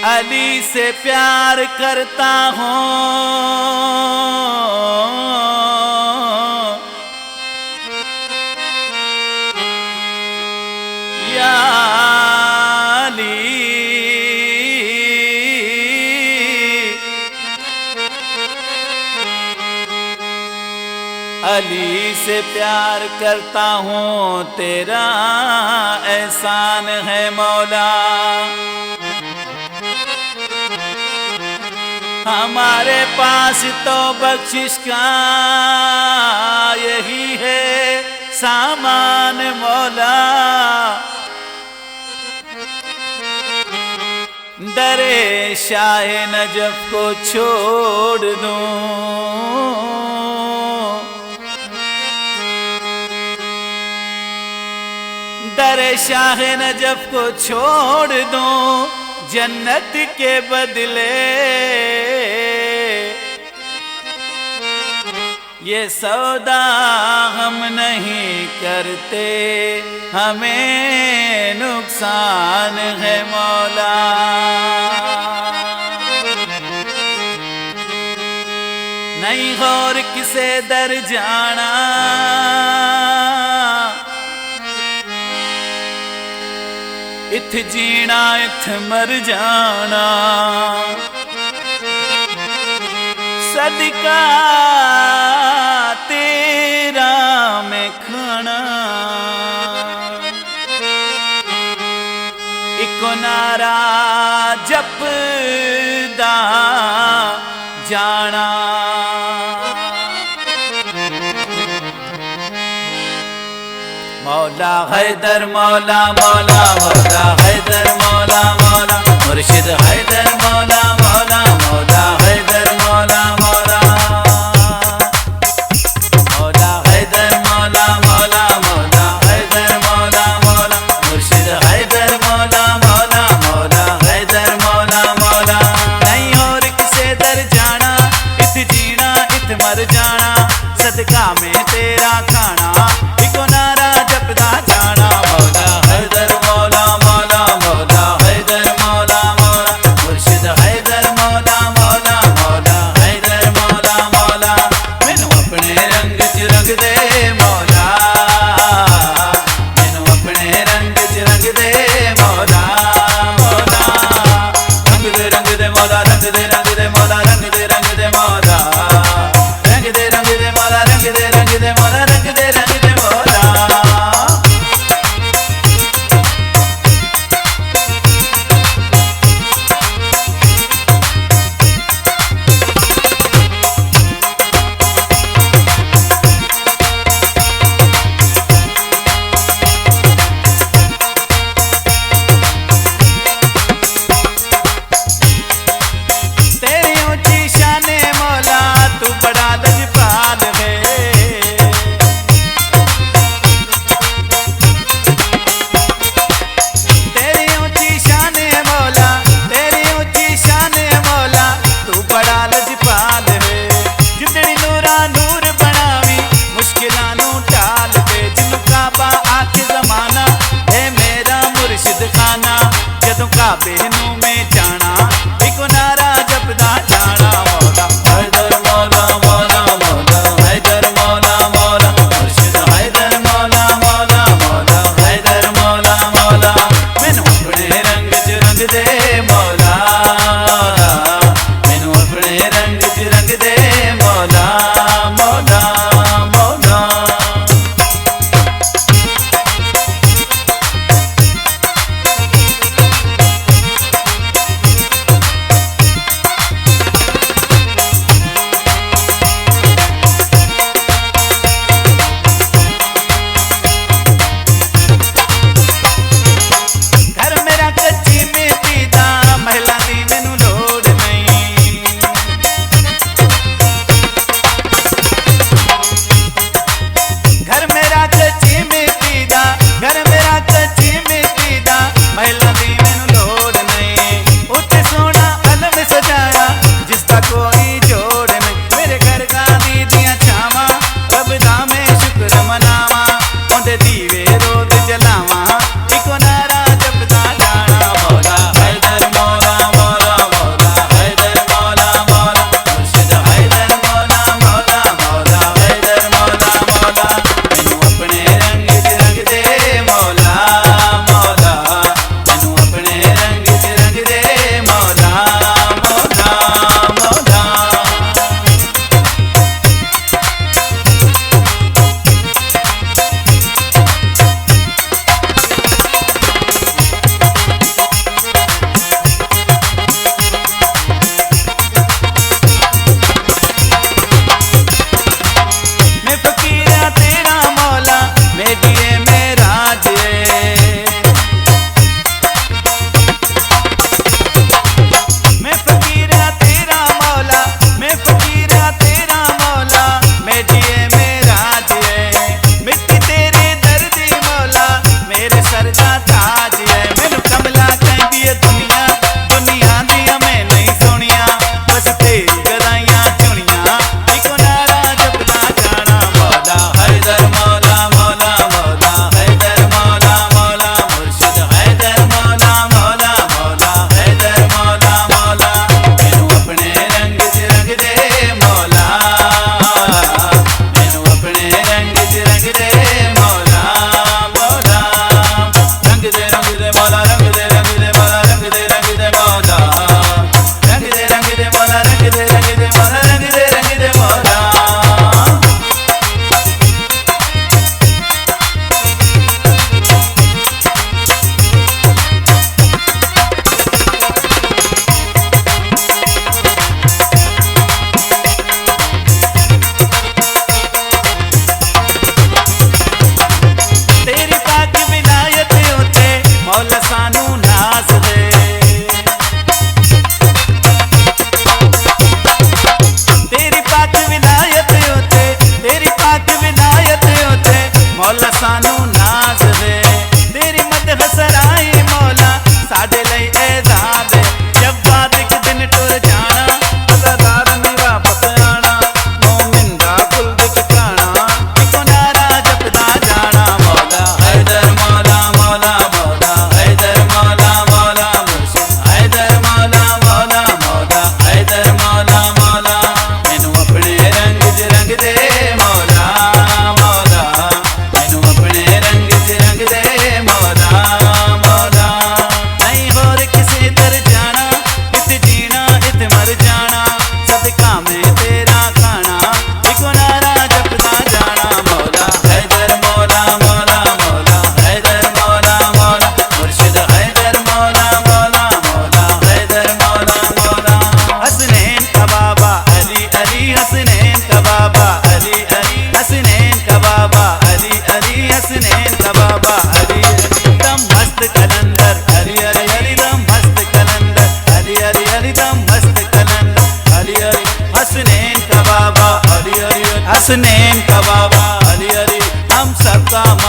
अली से प्यार करता हूँ या अली, अली से प्यार करता हूँ, तेरा एहसान है मौला। हमारे पास तो बख्शिश का यही है सामान मौला। दरे शाह नजफ को छोड़ दूं, दरे शाह नजफ को छोड़ दूं, जन्नत के बदले ये सौदा हम नहीं करते, हमें नुकसान है मौला। नहीं और किसे दर जाना, इत जीना इत मर जाना, सदका तेरा मैं खाना। इको नारा जपदा जाना, मौला हैदर मौला मौला मौला हैदर मौला मौला, मुर्शिद हैदर मौला मौला मौला हैदर मौला मौला, मौला हैदर मौला मौला मौला हैदर मौला मौला, मुर्शिद हैदर मौला मौला मौला हैदर मौला मौला। नहीं और किसे दर जाना, इत जीना इत मर जाना, सदका में तेरा खाना, इको नारा जपदा जाना। मौला हैदर मौला मौला मौला हैदर मौला मौला, मुर्शिद हैदर मौला मौला का